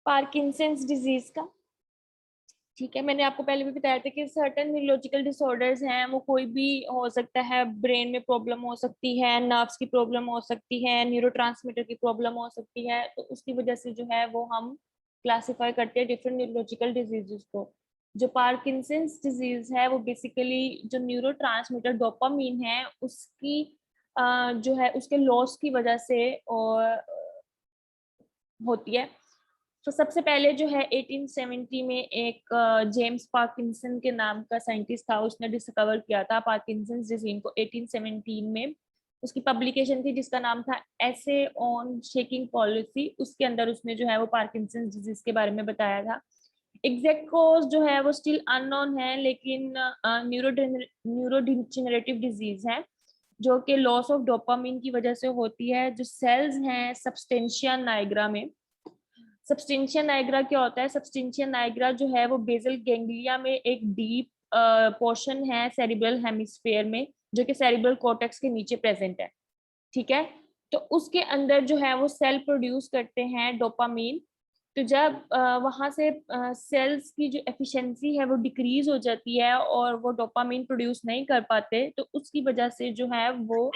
Parkinson's disease का। ठीक है, मैंने आपको पहले भी बताया था कि सर्टेन न्यूरोलॉजिकल डिसऑर्डर्स हैं, वो कोई भी हो सकता है, ब्रेन में प्रॉब्लम हो सकती है, नर्व्स की प्रॉब्लम हो सकती है, न्यूरोट्रांसमीटर की प्रॉब्लम हो सकती है, तो उसकी वजह से जो है वो हम क्लासिफाई करते हैं डिफरेंट न्यूरोलॉजिकल डिजीजेस को। जो पार्किंसंस डिजीज है वो बेसिकली जो न्यूरोट्रांसमीटर डोपामीन है उसकी जो है उसके लॉस की वजह से और होती है। तो सबसे पहले जो है 1870 में एक जेम्स पार्किंसन के नाम का साइंटिस्ट था, उसने डिस्कवर किया था पार्किंसंस डिजीज को 1817 में। उसकी पब्लिकेशन थी जिसका नाम था एसे ऑन शेकिंग पॉलिसी, उसके अंदर उसने जो है वो पार्किंसंस डिजीज के बारे में बताया था। एग्जैक्ट कॉज जो है वो स्टिल अननोन है, लेकिन न्यूरोडिजेनरेटिव डिजीज है जो कि लॉस ऑफ डोपामिन की वजह से होती है। जो सेल्स हैं सबस्टेंशिया नाइग्रा में, सबस्टेंशिया नाइग्रा क्या होता है? सबस्टेंशिया नाइग्रा जो है वो बेसल गैंग्लिया में एक डीप पोर्शन है सेरिब्रल हेमिस्फीयर में, जो कि सेरिब्रल कॉर्टेक्स के नीचे प्रेजेंट है। ठीक है, तो उसके अंदर जो है वो सेल प्रोड्यूस करते हैं डोपामीन। तो जब वहां से सेल्स की जो एफिशिएंसी है वो डिक्रीज हो जाती है और वो डोपामीन प्रोड्यूस नहीं कर पाते, तो उसकी वजह से जो है वो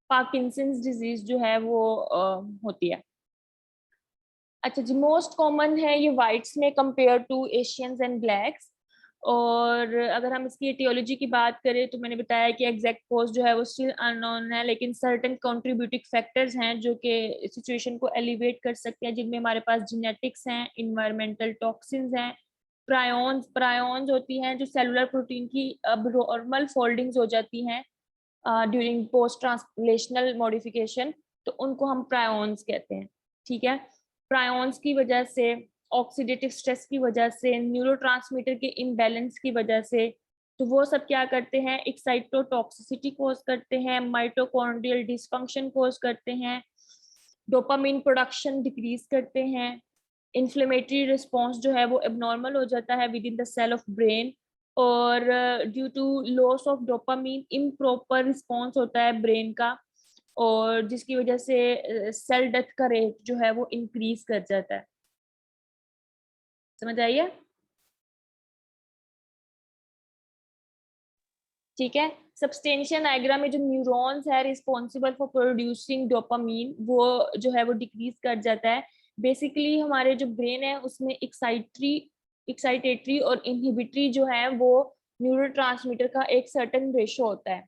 पार्किंसंस डिजीज जो है वो होती है। अच्छा जी, मोस्ट कॉमन है ये वाइट्स में compare to Asians and blacks. और अगर हम इसकी एटियोलॉजी की बात करें तो मैंने बताया कि एग्जैक्ट कॉज जो है वो स्टिल अननोन है, लेकिन सर्टेन कंट्रीब्यूटिंग फैक्टर्स हैं जो कि सिचुएशन को एलिवेट कर सकते हैं, जिनमें हमारे पास जेनेटिक्स हैं, इन्वायरमेंटल टॉक्सिन्स हैं, प्रायोन्स होती हैं जो सेलुलर प्रोटीन की अबनॉर्मल फोल्डिंग्स हो जाती हैं ड्यूरिंग पोस्ट ट्रांसलेशनल मॉडिफिकेशन, तो उनको हम प्रायोन्स कहते हैं। ठीक है, प्रायोन्स की वजह से, ऑक्सीडेटिव स्ट्रेस की वजह से, न्यूरोट्रांसमीटर के इम्बैलेंस की वजह से, तो वो सब क्या करते हैं? एक्साइटोटॉक्सिसिटी कोज करते हैं, माइटोकॉन्ड्रियल डिसफंक्शन कोज करते हैं, डोपामिन प्रोडक्शन डिक्रीज करते हैं, इन्फ्लेमेटरी रिस्पॉन्स जो है वो एबनॉर्मल हो जाता है within the cell of brain, और due to loss of dopamine improper response होता है ब्रेन का, और जिसकी वजह से सेल डेथ का रेट जो है वो इंक्रीज कर जाता है। समझ आइए? ठीक है, सबस्टेंशिया नाइग्रा में जो न्यूरॉन्स है रिस्पॉन्सिबल फॉर प्रोड्यूसिंग डोपामीन, वो जो है वो डिक्रीज कर जाता है। बेसिकली हमारे जो ब्रेन है उसमें एक्साइटेटरी और इनहिबिटरी जो है वो न्यूरोट्रांसमीटर का एक सर्टेन रेशो होता है।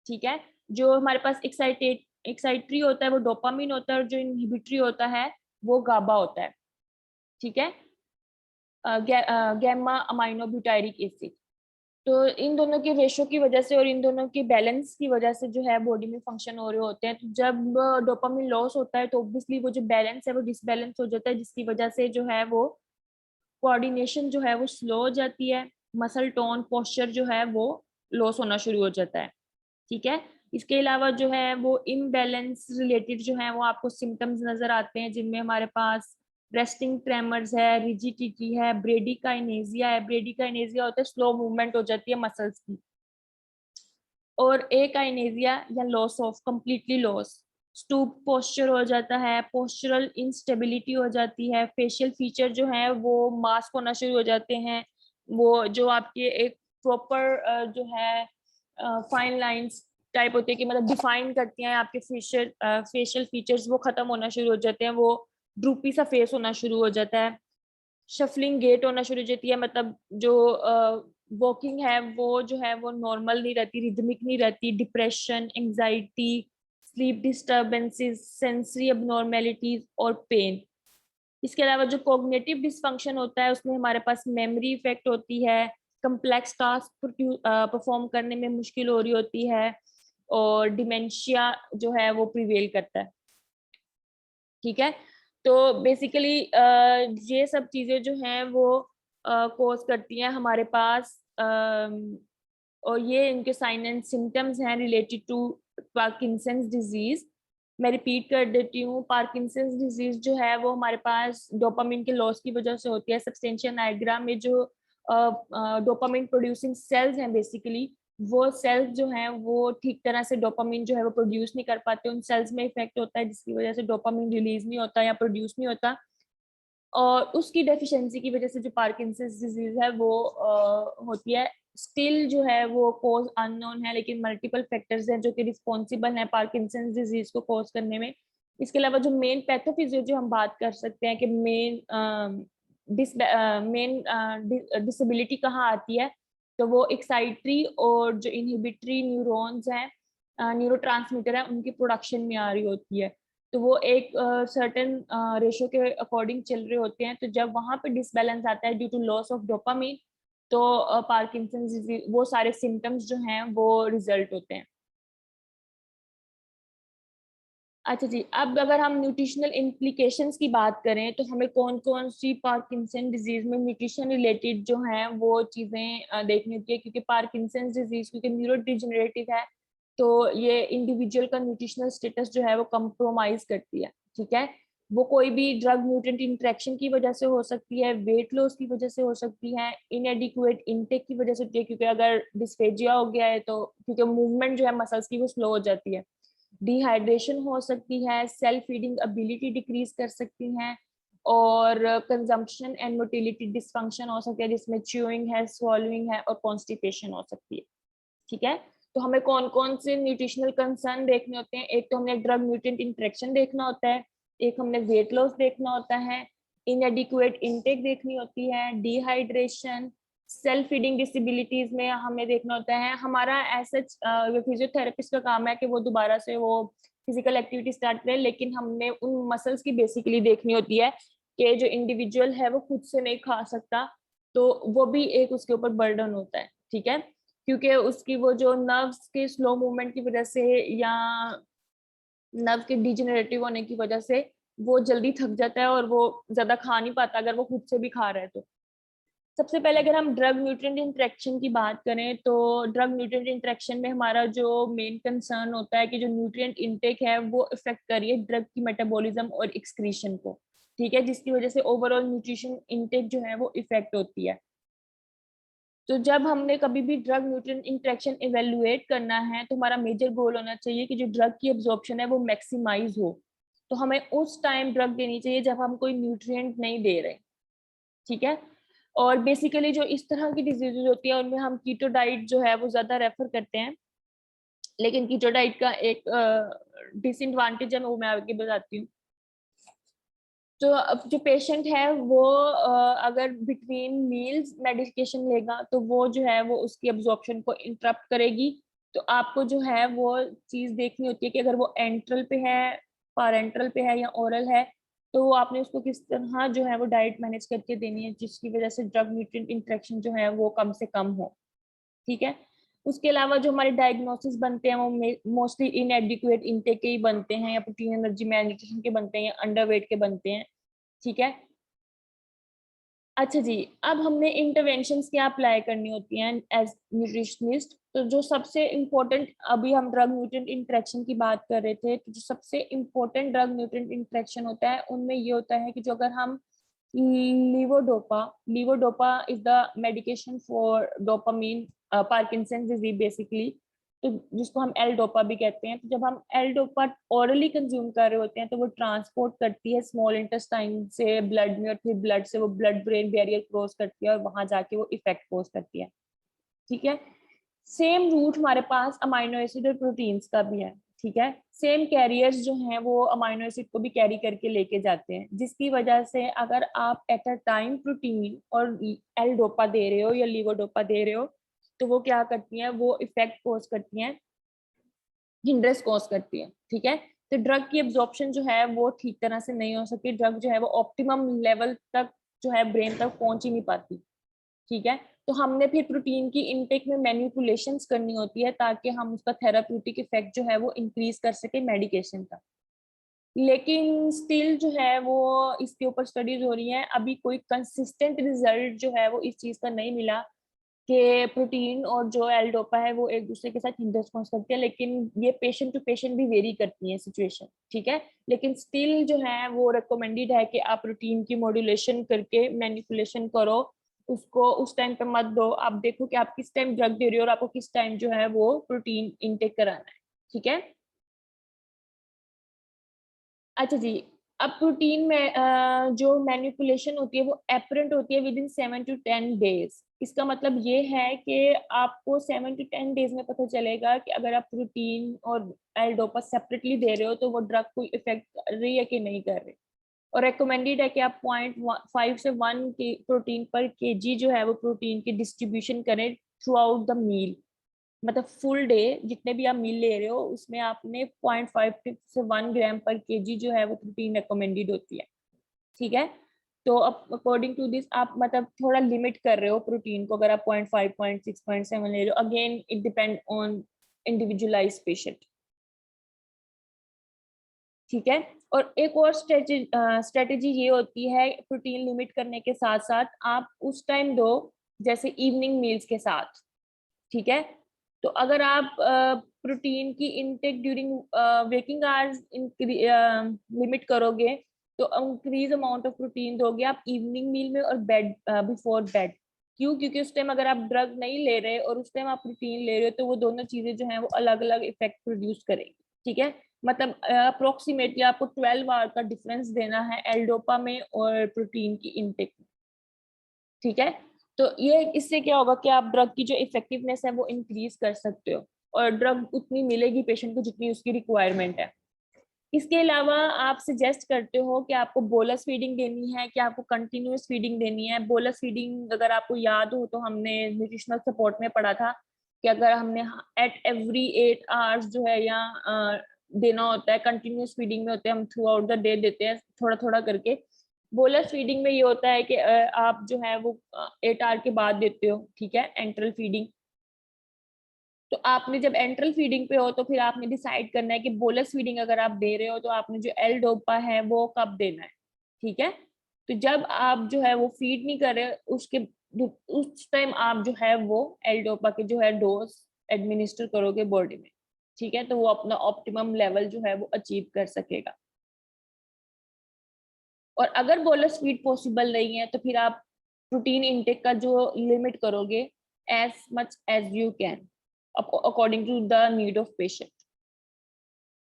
ठीक है, जो हमारे पास एक्साइटरी होता है वो डोपामीन होता है, और जो इनहिबिटरी होता है वो गाबा होता है। ठीक है, गैमा अमाइनो ब्यूटायरिक एसिड। तो इन दोनों के रेशो की वजह से और इन दोनों के बैलेंस की वजह से जो है बॉडी में फंक्शन हो रहे होते हैं। तो जब डोपामिन लॉस होता है तो ऑब्वियसली वो जो बैलेंस है वो डिसबैलेंस हो जाता है, जिसकी वजह से जो है वो कोऑर्डिनेशन जो है वो स्लो हो जाती है, मसल टोन पोस्चर जो है वो लॉस होना शुरू हो जाता है। ठीक है, इसके अलावा जो है वो इम्बैलेंस रिलेटेड जो है वो आपको सिम्टम्स नजर आते हैं, जिनमें हमारे पास रेस्टिंग ट्रेमर्स है, रिजिडिटी है, ब्रेडिकाइनेजिया है। ब्रेडिकाइनेजिया होता है स्लो मूवमेंट हो जाती है मसल्स की, और एकाइनेजिया या loss of completely loss, stoop posture हो जाता है, पोस्चरल इंस्टेबिलिटी हो जाती है, फेशियल फीचर जो है वो मास्क होना शुरू हो जाते हैं, वो जो आपके एक प्रॉपर जो है फाइन लाइंस टाइप होती है कि मतलब डिफाइन करती हैं आपके फेशियल फीचर्स, वो खत्म होना शुरू हो जाते हैं, वो ड्रूपी सा फेस होना शुरू हो जाता है, शफलिंग गेट होना शुरू हो जाती है, मतलब जो वॉकिंग है वो जो है वो नॉर्मल नहीं रहती, रिदमिक नहीं रहती, depression, anxiety, sleep disturbances, sensory abnormalities और पेन। इसके अलावा जो कॉग्निटिव डिसफंक्शन होता है उसमें हमारे पास मेमोरी इफेक्ट होती है, कम्प्लेक्स टास्क परफॉर्म करने में मुश्किल हो रही होती है, और डिमेंशिया जो है वो प्रिवेल करता है। ठीक है, तो बेसिकली ये सब चीजें जो हैं वो कोज करती हैं हमारे पास, और ये इनके साइन एंड सिम्टम्स हैं रिलेटेड टू पार्किंसंस डिजीज। मैं रिपीट कर देती हूँ, पार्किंसंस डिजीज जो है वो हमारे पास डोपामिन के लॉस की वजह से होती है। सबस्टेंशिया नाइग्रा में जो डोपामिन प्रोड्यूसिंग सेल्स हैं बेसिकली, वो सेल्स जो हैं वो ठीक तरह से डोपामिन जो है वो प्रोड्यूस नहीं कर पाते, उन सेल्स में इफेक्ट होता है जिसकी वजह से डोपामिन रिलीज नहीं होता या प्रोड्यूस नहीं होता। और उसकी डेफिशिएंसी की वजह से जो पार्किंसंस डिजीज है वो, उसकी डेफिशिएंसी की वजह से जो पार्किंसंस डिजीज है वो होती है। स्टिल जो है वो कॉज अननोन है, लेकिन मल्टीपल फैक्टर्स हैं जो कि रिस्पॉन्सिबल हैं पार्किंसंस डिजीज को कॉज करने में। इसके अलावा जो मेन पैथोफिजियो जो हम बात कर सकते हैं कि मेन डिसेबिलिटी कहाँ आती है, तो वो एक्साइटरी और जो इनहिबिटरी न्यूरॉन्स हैं, न्यूरोट्रांसमीटर है, उनकी प्रोडक्शन में आ रही होती है। तो वो एक सर्टेन रेशो के अकॉर्डिंग चल रहे होते हैं। तो जब वहां पे डिसबैलेंस आता है due to loss of dopamine, तो पार्किंसंस डिजीज वो सारे सिम्टम्स जो हैं वो रिजल्ट होते हैं। अच्छा जी, अब अगर हम न्यूट्रिशनल इम्प्लीकेशंस की बात करें तो हमें कौन कौन सी पार्किंसन डिजीज में न्यूट्रिशन रिलेटेड जो हैं वो चीज़ें देखनी होती है, क्योंकि पार्किंसन डिजीज क्योंकि न्यूरोडिजेनरेटिव है, तो ये इंडिविजुअल का न्यूट्रिशनल स्टेटस जो है वो कंप्रोमाइज करती है। ठीक है, वो कोई भी ड्रग न्यूट्रिएंट इंटरेक्शन की वजह से हो सकती है, वेट लॉस की वजह से हो सकती है, इनएडिक्वेट इनटेक की वजह से होती है, क्योंकि अगर डिस्फेजिया हो गया है तो क्योंकि मूवमेंट जो है मसल्स की वो स्लो हो जाती है, डिहाइड्रेशन हो सकती है, सेल्फ फीडिंग एबिलिटी डिक्रीज कर सकती हैं, और कंजम्पशन एंड मोटिलिटी डिसफंक्शन हो सकता है, जिसमें च्यूइंग है, स्वॉलोइंग है और कॉन्स्टिपेशन हो सकती है। ठीक है, तो हमें कौन कौन से न्यूट्रिशनल कंसर्न देखने होते हैं? एक तो हमने ड्रग न्यूट्रिएंट इंटरेक्शन देखना होता है, एक हमने वेट लॉस देखना होता है, इनएडिक्वेट इनटेक देखनी होती है, डिहाइड्रेशन, सेल्फ फीडिंग डिसेबिलिटीज में हमें देखना होता है। हमारा ऐसा फिजियोथेरेपिस्ट का काम है कि वो दोबारा से वो फिजिकल एक्टिविटी स्टार्ट करें, लेकिन हमने उन मसल्स की बेसिकली देखनी होती है कि जो इंडिविजुअल है वो खुद से नहीं खा सकता, तो वो भी एक उसके ऊपर बर्डन होता है। ठीक है, क्योंकि उसकी वो जो नर्व्स के स्लो मूवमेंट की वजह से या नर्व के डिजेनरेटिव होने की वजह से वो जल्दी थक जाता है और वो ज्यादा खा नहीं पाता अगर वो खुद से भी खा रहा है तो। सबसे पहले अगर हम ड्रग न्यूट्रिएंट इंटरेक्शन की बात करें तो ड्रग न्यूट्रिएंट इंटरेक्शन में हमारा जो मेन कंसर्न होता है कि जो न्यूट्रिएंट इनटेक है वो इफेक्ट कर रही है ड्रग की मेटाबॉलिज्म और एक्सक्रीशन को। ठीक है, जिसकी वजह से ओवरऑल न्यूट्रिशन इनटेक जो है वो इफेक्ट होती है। तो जब हमने कभी भी ड्रग न्यूट्रिएंट इंटरेक्शन इवेल्युएट करना है तो हमारा मेजर गोल होना चाहिए कि जो ड्रग की एब्जॉर्प्शन है वो मैक्सिमाइज हो। तो हमें उस टाइम ड्रग देनी चाहिए जब हम कोई न्यूट्रिएंट नहीं दे रहे। ठीक है, और बेसिकली जो इस तरह की डिजीजेज होती है उनमें हम कीटो डाइट जो है वो ज्यादा रेफर करते हैं, लेकिन कीटो डाइट का एक डिसएडवांटेज है, वो मैं आगे बताती हूँ। तो अब जो पेशेंट है वो अगर बिटवीन मील्स मेडिकेशन लेगा तो वो जो है वो उसकी एब्जॉर्प्शन को इंटरप्ट करेगी। तो आपको जो है वो चीज देखनी होती है कि अगर वो एंट्रल पे है, पारेंट्रल पे है या ओरल है, तो वो आपने उसको किस तरह जो है वो डाइट मैनेज करके देनी है जिसकी वजह से ड्रग न्यूट्रिएंट इंटरेक्शन जो है वो कम से कम हो। ठीक है, उसके अलावा जो हमारे डायग्नोसिस बनते हैं वो मोस्टली इनएडिक्वेट इनटेक के ही बनते हैं, या प्रोटीन एनर्जी मैलन्यूट्रिशन के बनते हैं, या अंडरवेट के बनते हैं। ठीक है, अच्छा जी, अब हमने इंटरवेंशंस क्या अप्लाई करनी होती हैं एज न्यूट्रिशनिस्ट। तो जो सबसे इम्पोर्टेंट, अभी हम ड्रग न्यूट्रिएंट इंटरेक्शन की बात कर रहे थे, तो जो सबसे इम्पोर्टेंट ड्रग न्यूट्रिएंट इंटरेक्शन होता है उनमें ये होता है कि जो अगर हम levodopa levodopa is the medication for dopamine Parkinson disease basically, तो जिसको हम एल डोपा भी कहते हैं। तो जब हम एल डोपा ओरली कंज्यूम कर रहे होते हैं तो वो ट्रांसपोर्ट करती है स्मॉल इंटेस्टाइन से ब्लड में, और फिर ब्लड से वो ब्लड ब्रेन बैरियर क्रॉस करती है और वहां जाके वो इफेक्ट कॉज करती है। ठीक है, सेम रूट हमारे पास अमाइनो एसिड और प्रोटीन्स का भी है। ठीक है, सेम कैरियर्स जो हैं वो अमाइनो एसिड को भी कैरी करके लेके जाते हैं, जिसकी वजह से अगर आप एट अ टाइम प्रोटीन और एल डोपा दे रहे हो या लीवोडोपा दे रहे हो, तो वो क्या करती हैं, वो इफेक्ट कॉज करती हैं, हिंड्रेस कॉज करती है। ठीक है, तो ड्रग की एब्जॉर्प्शन जो है वो ठीक तरह से नहीं हो सकती, ड्रग जो है वो ऑप्टिमम लेवल तक जो है ब्रेन तक पहुंच ही नहीं पाती। ठीक है, तो हमने फिर प्रोटीन की इनटेक में मैनिपुलेशंस करनी होती है ताकि हम उसका थेराप्यूटिक इफेक्ट जो है वो इंक्रीज कर सके मेडिकेशन का। लेकिन स्टिल जो है वो इसके ऊपर स्टडीज हो रही हैं, अभी कोई कंसिस्टेंट रिजल्ट जो है वो इस चीज का नहीं मिला कि प्रोटीन और जो एल डोपा है वो एक दूसरे के साथ इंटरस्पॉन्स करते हैं, लेकिन ये पेशेंट टू पेशेंट भी वेरी करती है सिचुएशन। ठीक है, लेकिन स्टिल जो है वो रिकमेंडेड है कि आप प्रोटीन की मॉड्यूलेशन करके मैनिपुलेशन करो, उसको उस टाइम पे मत दो। आप देखो कि आप किस टाइम ड्रग दे रहे हो और आपको किस टाइम जो है वो प्रोटीन इनटेक कराना है। ठीक है, अच्छा जी, अब प्रोटीन में जो मैनिपुलेशन होती है वो एपरेंट होती है विद इन 7 to 10 डेज। इसका मतलब ये है कि आपको 7 to 10 डेज में पता चलेगा कि अगर आप प्रोटीन और एल डोपा सेपरेटली दे रहे हो तो वो ड्रग कोई इफेक्ट कर रही है कि नहीं कर रही। और रिकमेंडेड है कि आप 0.5 से 1 के प्रोटीन पर केजी जो है वो प्रोटीन की डिस्ट्रीब्यूशन करें थ्रू आउट द मील। मतलब फुल डे जितने भी आप मील ले रहे हो उसमें आपने 0.5 से 1 ग्राम पर केजी जो है वो प्रोटीन रिकमेंडेड होती है। ठीक है, तो अब अकॉर्डिंग टू दिस आप मतलब थोड़ा लिमिट कर रहे हो प्रोटीन को अगर आप 0.5 0.6 0.7 ले रहे हो। Again it depend on individualise patient. ठीक है, और एक और स्ट्रेटेजी ये होती है प्रोटीन लिमिट करने के साथ साथ आप उस टाइम दो जैसे इवनिंग मील्स के साथ। ठीक है, तो अगर आप प्रोटीन की intake during waking hours limit करोगे तो इंक्रीज अमाउंट ऑफ प्रोटीन दोगे आप इवनिंग मील में और बेड बिफोर बेड। क्यों? क्योंकि उस टाइम अगर आप ड्रग नहीं ले रहे और उस टाइम आप प्रोटीन ले रहे हो तो वो दोनों चीजें जो हैं वो अलग अलग इफेक्ट प्रोड्यूस करेंगी। ठीक है, मतलब अप्रोक्सीमेटली आपको 12 आवर का डिफरेंस देना है एल डोपा में और प्रोटीन की इनटेक में। ठीक है, तो ये इससे क्या होगा कि आप ड्रग की जो इफेक्टिवनेस है वो इंक्रीज कर सकते हो और ड्रग उतनी मिलेगी पेशेंट को जितनी उसकी रिक्वायरमेंट है। इसके अलावा आप सजेस्ट करते हो कि आपको बोलस फीडिंग देनी है कि आपको कंटिन्यूअस फीडिंग देनी है। बोलस फीडिंग अगर आपको याद हो तो हमने न्यूट्रिशनल सपोर्ट में पढ़ा था कि अगर हमने एट एवरी 8 आवर्स जो है या देना होता है, कंटिन्यूअस फीडिंग में होते हैं हम थ्रू आउट द डे देते हैं थोड़ा थोड़ा करके। बोलस फीडिंग में ये होता है कि आप जो है वो 8 आवर के बाद देते हो। ठीक है, एंट्रल फीडिंग। तो आपने जब एंट्रल फीडिंग पे हो तो फिर आपने डिसाइड करना है कि बोलस फीडिंग अगर आप दे रहे हो तो आपने जो एल डोपा है वो कब देना है। ठीक है, तो जब आप जो है वो फीड नहीं कर रहे उसके उस टाइम आप जो है वो एल डोपा के जो है डोज एडमिनिस्टर करोगे बॉडी में। ठीक है, तो वो अपना ऑप्टिमम लेवल जो है वो अचीव कर सकेगा। और अगर बोलस फीड पॉसिबल नहीं है तो फिर आप प्रोटीन इनटेक का जो लिमिट करोगे as much as you can according to the need of patient.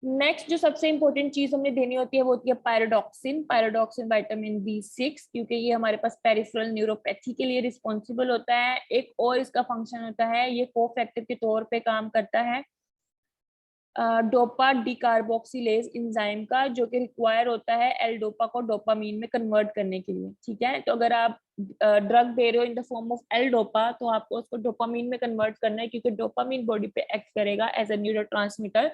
Next जो सबसे इंपॉर्टेंट चीज हमने देनी होती है वो होती है पायरोडॉक्सिन। पायरोडॉक्सिन विटामिन B6 क्योंकि ये हमारे पास पेरिफेरल न्यूरोपैथी के लिए रिस्पॉन्सिबल होता है। एक और इसका फंक्शन होता है, ये कोफैक्टर के तौर पे काम करता है डोपा डिकार्बोक्सिलेज एंजाइम का, जो कि रिक्वायर होता है एल डोपा को डोपामीन में कन्वर्ट करने के लिए। ठीक है, तो अगर आप ड्रग दे रहे हो in the form of L dopa तो आपको उसको डोपामीन में कन्वर्ट करना है क्योंकि डोपामीन बॉडी पे एक्ट करेगा एज अ न्यूरोट्रांसमीटर।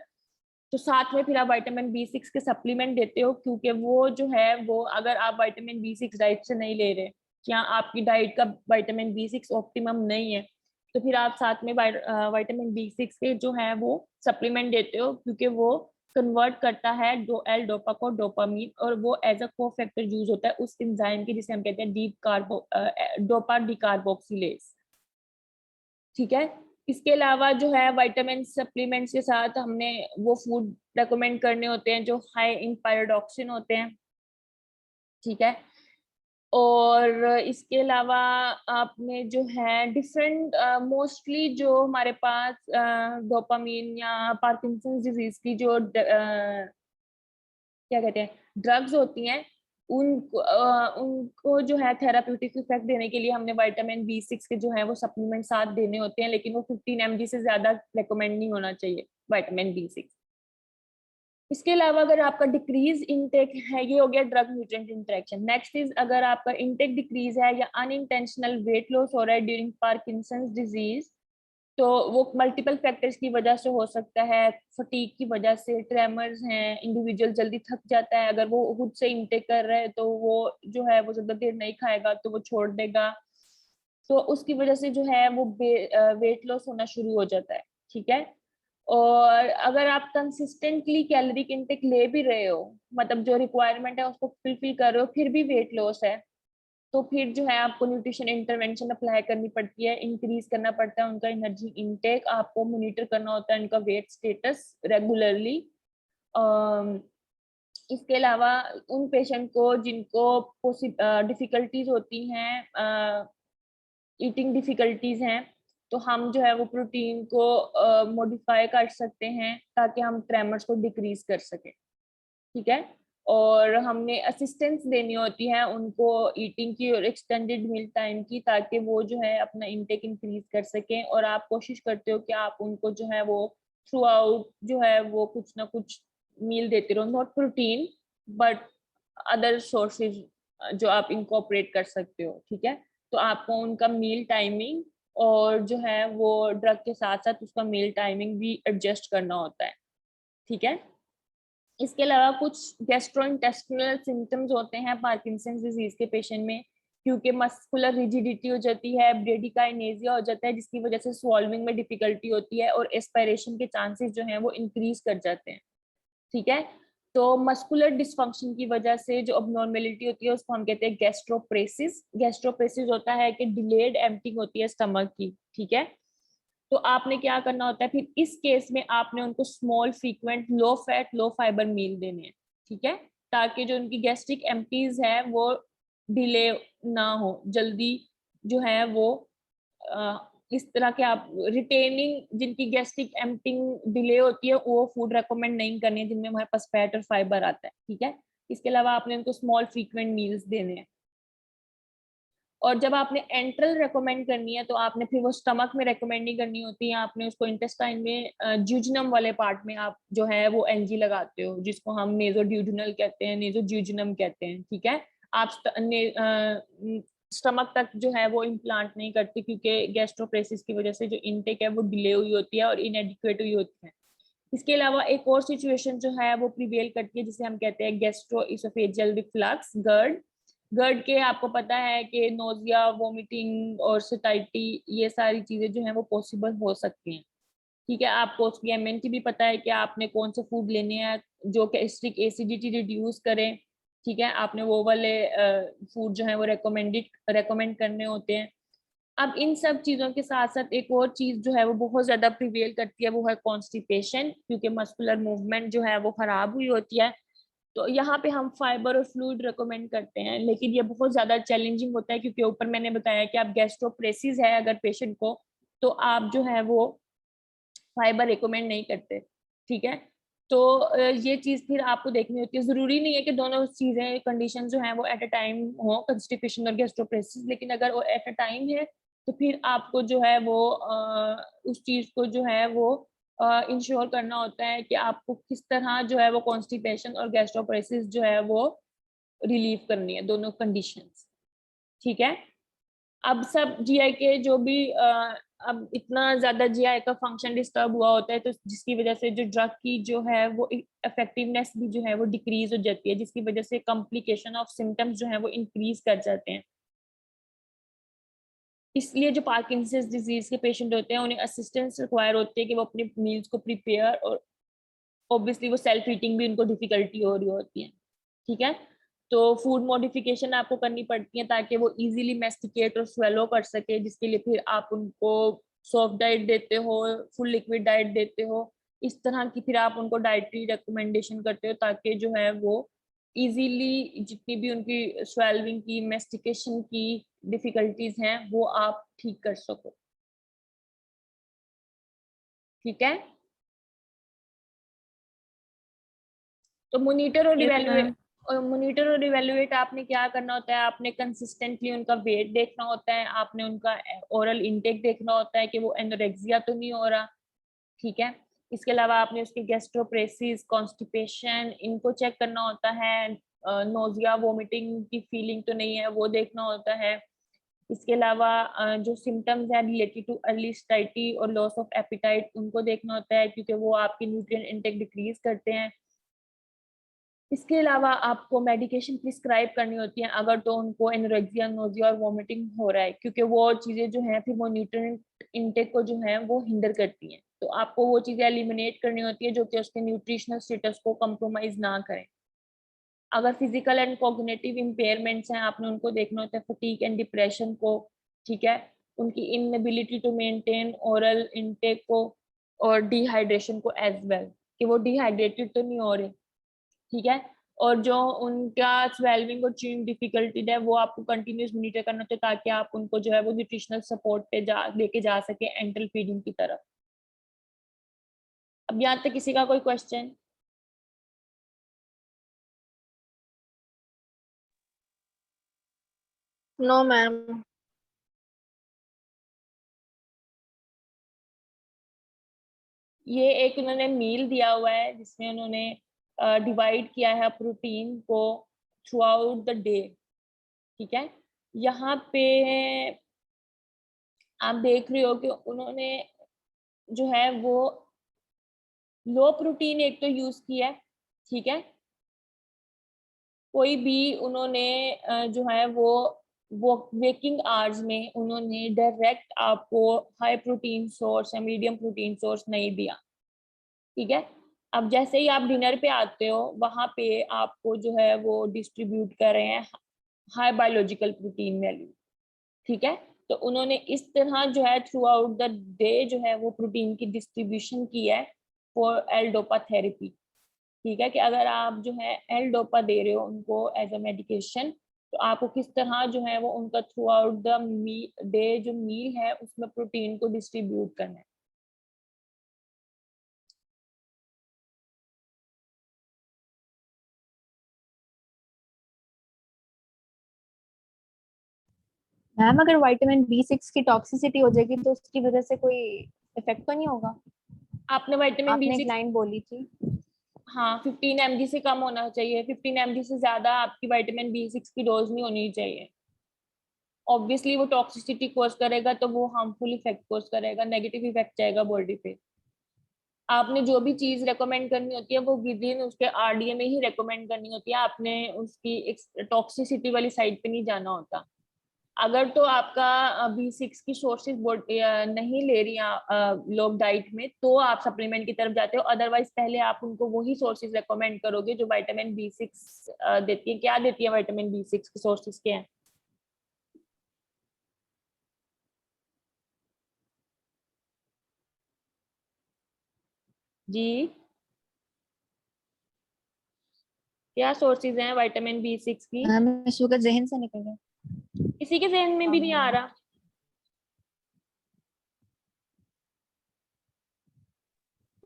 तो साथ में फिर आप विटामिन B6 के सप्लीमेंट देते हो क्योंकि वो जो है वो अगर आप विटामिन B6 डाइट से नहीं ले रहे या आपकी डाइट का विटामिन B6 ऑप्टिमम नहीं है तो फिर आप साथ में विटामिन B6 के जो है वो सप्लीमेंट देते हो क्योंकि वो कन्वर्ट करता है एल डोपा को डोपामीन और वो एज अ को फैक्टर यूज होता है उस एंजाइम की जिसे हम कहते हैं डोपा डिकार्बोक्सिलेज। ठीक है, इसके अलावा जो है विटामिन सप्लीमेंट्स के साथ हमने वो फूड रेकमेंड करने होते हैं जो हाई इन पायरोडॉक्सिन होते हैं। ठीक है, और इसके अलावा आपने जो है डिफरेंट मोस्टली जो हमारे पास डोपामीन या पार्किंसंस डिजीज की जो क्या कहते हैं ड्रग्स होती हैं उनको जो है थेराप्यूटिक इफेक्ट देने के लिए हमने विटामिन B6 के जो है वो सप्लीमेंट साथ देने होते हैं, लेकिन वो 15 mg से ज्यादा रेकमेंड नहीं होना चाहिए विटामिन B6। इसके अलावा अगर आपका डिक्रीज इनटेक है, ये हो गया drug nutrient interaction. Next is अगर आपका इनटेक डिक्रीज है या अनइंटेंशनल वेट लॉस हो रहा है ड्यूरिंग पार्किंसंस डिजीज तो वो मल्टीपल फैक्टर्स की वजह से हो सकता है। फटीक की वजह से, ट्रेमर्स हैं, इंडिविजुअल जल्दी थक जाता है, अगर वो खुद से इनटेक कर रहे हैं तो वो जो है वो ज्यादा देर नहीं खाएगा तो वो छोड़ देगा, तो उसकी वजह से जो है वो वेट लॉस होना शुरू हो जाता है। ठीक है, और अगर आप कंसिस्टेंटली कैलोरिक इनटेक ले भी रहे हो मतलब जो रिक्वायरमेंट है उसको फुलफिल कर रहे हो फिर भी वेट लॉस है तो फिर जो है आपको न्यूट्रिशन इंटरवेंशन अप्लाई करनी पड़ती है, इंक्रीज करना पड़ता है उनका एनर्जी इनटेक, आपको मॉनिटर करना होता है उनका वेट स्टेटस रेगुलरली। इसके अलावा उन पेशेंट को जिनको डिफिकल्टीज होती हैं, ईटिंग डिफिकल्टीज हैं, तो हम जो है वो प्रोटीन को मॉडिफाई कर सकते हैं ताकि हम ट्रेमर्स को डिक्रीज कर सकें। ठीक है, और हमने असिस्टेंस देनी होती है उनको ईटिंग की और एक्सटेंडेड मील टाइम की, ताकि वो जो है अपना इंटेक इंक्रीज कर सकें। और आप कोशिश करते हो कि आप उनको जो है वो थ्रू आउट जो है वो कुछ ना कुछ मील देते रहो, not protein but other sources जो आप इनकॉर्पोरेट कर सकते हो, ठीक है। तो आपको उनका मील टाइमिंग और जो है वो ड्रग के साथ साथ उसका मील टाइमिंग भी एडजस्ट करना होता है, ठीक है। इसके अलावा कुछ गैस्ट्रोइंटेस्टिनल सिम्टम्स होते हैं पार्किंसंस डिजीज के पेशेंट में, क्योंकि मस्कुलर रिजिडिटी हो जाती है, ब्रेडिकाइनेजिया हो जाता है, जिसकी वजह से स्वॉल्विंग में डिफिकल्टी होती है और एस्पायरेशन के चांसेस जो हैं वो इंक्रीज कर जाते हैं, ठीक है। तो मस्कुलर डिस्फंक्शन की वजह से जो अबनॉर्मेलिटी होती है उसको हम कहते हैं गैस्ट्रोप्रेसिस। गैस्ट्रोप्रेसिस होता है कि डिलेड एम्पटिंग होती है स्टमक की, ठीक है। तो आपने क्या करना होता है फिर इस केस में, आपने उनको small frequent low fat low fibre meal देने हैं, ठीक है, ताकि जो उनकी गैस्ट्रिक एम्प्टीज है वो डिले ना हो, जल्दी जो है वो इस तरह के आप रिटेनिंग जिनकी गैस्ट्रिक एम्प्टिंग डिले होती है वो फूड रेकमेंड नहीं करनी है जिनमें हमारे पास फैट और फाइबर आता है, ठीक है। इसके अलावा आपने उनको स्मॉल फ्रीक्वेंट मील्स देने हैं। और जब आपने एंट्रल रेकमेंड करनी है तो आपने फिर वो स्टमक में रेकमेंड नहीं करनी होती है, आपने उसको इंटेस्टाइन में ज्यूजनम वाले पार्ट में आप जो है वो एनजी लगाते हो, जिसको हम नेजोड्यूजनल कहते हैं, नेजोज्यूजनम कहते हैं, ठीक है। आप स्टमक तक जो है वो इम्प्लांट नहीं करते, क्योंकि गैस्ट्रोप्रेसिस की वजह से जो इनटेक है वो डिले हुई होती है और इनएडिक्वेट हुई होती है। इसके अलावा एक और सिचुएशन जो है वो प्रिवेल करती है जिसे हम कहते हैं गैस्ट्रो इसोफेजियल रिफ्लक्स, गर्ड। गर्ड के आपको पता है कि नोजिया, वोमिटिंग और सटाइटी, ये सारी चीजें जो है वो पॉसिबल हो सकती हैं, ठीक है। आपको उसकी एमएनटी भी पता है कि आपने कौन से फूड लेने हैं जो कि एसिडिक एसिडिटी रिड्यूस करें, ठीक है। आपने वो वाले फूड जो है वो रेकमेंड करने होते हैं। अब इन सब चीजों के साथ साथ एक और चीज जो है वो बहुत ज्यादा प्रिवेल करती है, वो है कॉन्स्टिपेशन, क्योंकि मस्कुलर मूवमेंट जो है वो खराब हुई होती है। तो यहाँ पे हम फाइबर और फ्लूइड रिकमेंड करते हैं, लेकिन ये बहुत ज्यादा चैलेंजिंग होता है, क्योंकि ऊपर मैंने बताया कि आप गैस्ट्रोप्रेसिस है अगर पेशेंट को, तो आप जो है वो फाइबर रिकमेंड नहीं करते, ठीक है। तो ये चीज फिर आपको देखनी होती है। जरूरी नहीं है कि दोनों चीजें कंडीशन जो है वो एट अ टाइम हो, कंस्टिपेशन और गैस्ट्रोप्रेसिस, लेकिन अगर वो एट अ टाइम है तो फिर आपको जो है वो उस चीज को जो है वो इंश्योर करना होता है कि आपको किस तरह जो है वो कॉन्स्टिपेशन और गैस्ट्रोप्रेसिस जो है वो रिलीव करनी है, दोनों कंडीशंस, ठीक है। अब सब जीआई के जो भी अब इतना ज्यादा जीआई का फंक्शन डिस्टर्ब हुआ होता है, तो जिसकी वजह से जो ड्रग की जो है वो इफेक्टिवनेस भी जो है वो डिक्रीज हो जाती है, जिसकी वजह से कॉम्प्लिकेशन ऑफ सिम्टम्स जो है वो इंक्रीज कर जाते हैं। इसलिए जो पार्किंसंस डिजीज के पेशेंट होते हैं उन्हें असिस्टेंस रिक्वायर होती है कि वो अपने मील्स को प्रिपेयर, और ऑब्वियसली वो सेल्फ ईटिंग भी उनको डिफिकल्टी हो रही होती है, ठीक है। तो फूड मॉडिफिकेशन आपको करनी पड़ती है ताकि वो इजीली मैस्टिकेट और स्वेलो कर सके, जिसके लिए फिर आप उनको सॉफ्ट डाइट देते हो, फुल लिक्विड डाइट देते हो, इस तरह की फिर आप उनको डाइटरी रिकमेंडेशन करते हो, ताकि जो है वो इजीली जितनी भी उनकी स्वेलविंग की, मैस्टिकेशन की डिफिकल्टीज हैं वो आप ठीक कर सको, ठीक है। तो यस मैम। मोनिटर और इवेलुएट आपने क्या करना होता है, आपने कंसिस्टेंटली उनका वेट देखना होता है, आपने उनका ओरल इंटेक देखना होता है कि वो एनोरेक्सिया तो नहीं हो रहा, ठीक है। इसके अलावा आपने उसकी गैस्ट्रोप्रेसिस, कॉन्स्टिपेशन, इनको चेक करना होता है, नोजिया वोमिटिंग की फीलिंग तो नहीं है वो देखना होता है। इसके अलावा जो सिम्टम्स है रिलेटेड टू अर्ली स्टाइटी और लॉस ऑफ एपिटाइट, उनको देखना होता है, क्योंकि वो आपकी न्यूट्रिएंट इंटेक डिक्रीज करते हैं। इसके अलावा आपको मेडिकेशन प्रिस्क्राइब करनी होती है अगर तो उनको एनोरेक्सिया, नोजिया और वोमिटिंग हो रहा है, क्योंकि वो चीजें जो हैं फिर वो न्यूट्रिएंट इंटेक को जो है वो हिंडर करती हैं। तो आपको वो चीजें एलिमिनेट करनी होती है जो कि उसके न्यूट्रिशनल स्टेटस को कंप्रोमाइज ना करें। अगर फिजिकल एंड कॉग्निटिव इम्पेयरमेंट्स हैं, आपने उनको देखना होता है, फटीग एंड डिप्रेशन को, ठीक है, उनकी inability to maintain oral intake को, और डिहाइड्रेशन को एज वेल, कि वो डिहाइड्रेटेड तो नहीं हो रहे, ठीक है। और जो उनका स्वेलविंग और च्यूइंग डिफिकल्टी है वो आपको कंटिन्यूस मॉनिटर करना चाहिए, ताकि आप उनको जो है वो न्यूट्रिशनल सपोर्ट पे लेके जा सके एंटल फीडिंग की तरफ। अब यहाँ तक किसी का कोई क्वेश्चन? No ma'am. ये एक उन्होंने मील दिया हुआ है जिसमें उन्होंने डिवाइड किया है प्रोटीन को थ्रू आउट द डे, ठीक है। यहाँ पे आप देख रहे हो कि उन्होंने जो है वो लो प्रोटीन एक तो यूज किया है, ठीक है। कोई भी उन्होंने जो है वो वेकिंग आवर्स में उन्होंने डायरेक्ट आपको हाई प्रोटीन सोर्स या मीडियम प्रोटीन सोर्स नहीं दिया, ठीक है। अब जैसे ही आप डिनर पे आते हो वहां पे आपको जो है वो डिस्ट्रीब्यूट कर रहे हैं हाई बायोलॉजिकल प्रोटीन वैल्यू, ठीक है। तो उन्होंने इस तरह जो है थ्रू आउट द डे जो है वो प्रोटीन की डिस्ट्रीब्यूशन की है फॉर एल डोपा थेरेपी, ठीक है। कि अगर आप जो है एल डोपा दे रहे हो उनको एज अ मेडिकेशन, तो आपको किस तरह जो है वो उनका थ्रू आउट द डे जो मील है उसमें प्रोटीन को डिस्ट्रीब्यूट करना है। मैम अगर विटामिन B6 की टॉक्सिसिटी हो जाएगी तो उसकी वजह से कोई इफेक्ट तो नहीं होगा? आपने विटामिन आपने एक B6, लाइन बोली थी। हाँ 15 mg से कम होना चाहिए, 15 mg से ज्यादा आपकी विटामिन B6 की डोज नहीं होनी चाहिए। ऑब्वियसली वो टॉक्सिसिटी कोज करेगा तो वो हार्मफुल इफेक्ट कोज करेगा, नेगेटिव इफेक्ट जाएगा बॉडी पे। आपने जो भी चीज रेकमेंड करनी होती है वो विद इन उसके आरडीए में ही रेकमेंड करनी होती है, आपने उसकी टॉक्सिसिटी वाली साइड पे नहीं जाना होता। अगर तो आपका B6 की सोर्सेज नहीं ले रही लोग डाइट में, तो आप सप्लीमेंट की तरफ जाते हो। अदरवाइज पहले आप उनको वही सोर्सेज रेकमेंड करोगे जो विटामिन B6 देती है। क्या देती है विटामिन B6 के सोर्सेज क्या है? जी, क्या सोर्सेज हैं विटामिन B6 की? मैम इसको का जहन से निकल गया। किसी के जहन में भी नहीं आ रहा।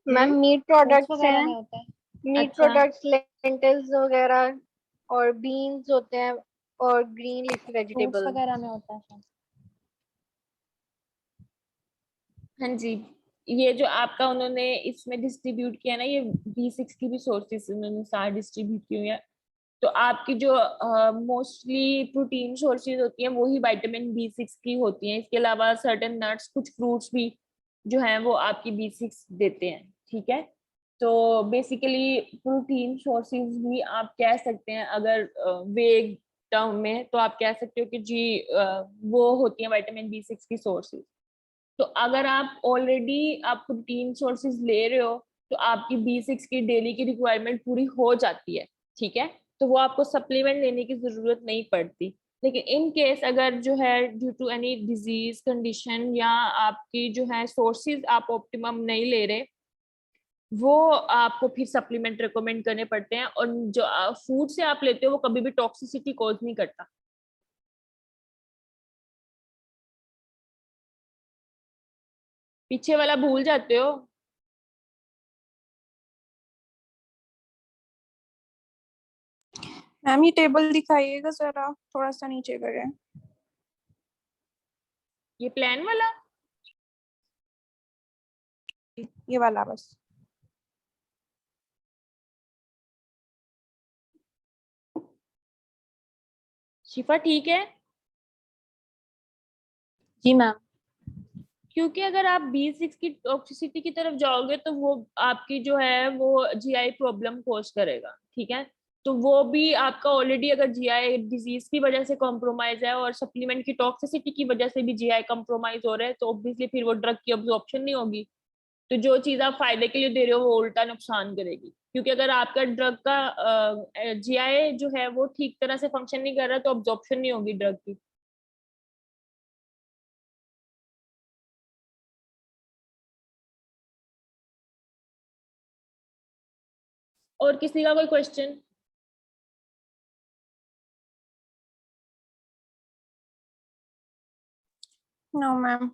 मैम मीट फ्रूट्स प्रोडक्ट्स वगैरह हैं, में होता है। मीट अच्छा, प्रोडक्ट्स, लेंटिल्स वगैरह और बीन्स होते हैं और ग्रीन लीफी फ्रूट्स वेजिटेबल्स। वगैरह में होता है शायद। हाँ जी। ये जो आपका उन्होंने इसमें डिस्ट्रीब्यूट किया ना, ये B6 की भी सोर्सेस उन्होंने साथ डिस्ट्रीब्यूट की हुई है। तो आपकी जो मोस्टली प्रोटीन सोर्सेज होती हैं वही विटामिन B6 की होती हैं। इसके अलावा सर्टेन नट्स, कुछ फ्रूट्स भी जो हैं वो आपकी B6 देते हैं, ठीक है। तो बेसिकली प्रोटीन सोर्सेज भी आप कह सकते हैं, अगर वेग टर्म में तो आप कह सकते हो कि जी वो होती हैं विटामिन B6 की सोर्सेज। तो अगर आप ऑलरेडी आप प्रोटीन सोर्सेज ले रहे हो तो आपकी B6 की डेली की रिक्वायरमेंट पूरी हो जाती है, ठीक है। तो वो आपको सप्लीमेंट लेने की जरूरत नहीं पड़ती। लेकिन इन केस अगर जो है due to any disease condition या आपकी जो है सोर्सेज आप ऑप्टिमम नहीं ले रहे, वो आपको फिर सप्लीमेंट रिकमेंड करने पड़ते हैं। और जो फूड से आप लेते हो वो कभी भी टॉक्सिसिटी कॉज नहीं करता। पीछे वाला भूल जाते हो। मैम ये टेबल दिखाइएगा जरा, थोड़ा सा नीचे करें। ये प्लान वाला ये वाला बस। शिफा ठीक है? जी मैम। क्योंकि अगर आप B6 की टॉक्सिसिटी की तरफ जाओगे तो वो आपकी जो है वो जीआई प्रॉब्लम कोज करेगा, ठीक है। तो वो भी आपका ऑलरेडी अगर जीआई डिजीज की वजह से कॉम्प्रोमाइज है और सप्लीमेंट की टॉक्सिसिटी की वजह से भी जीआई कॉम्प्रोमाइज हो रहा है, तो ऑब्वियसली फिर वो ड्रग की अब्जॉर्प्शन नहीं होगी। तो जो चीज आप फायदे के लिए दे रहे हो वो उल्टा नुकसान करेगी। क्योंकि अगर आपका ड्रग का जीआई जो है वो ठीक तरह से फंक्शन नहीं कर रहा तो अब्जॉर्प्शन नहीं होगी ड्रग की। और किसी का कोई क्वेश्चन? No ma'am.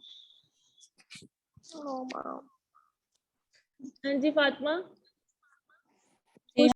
हाँ जी फातिमा।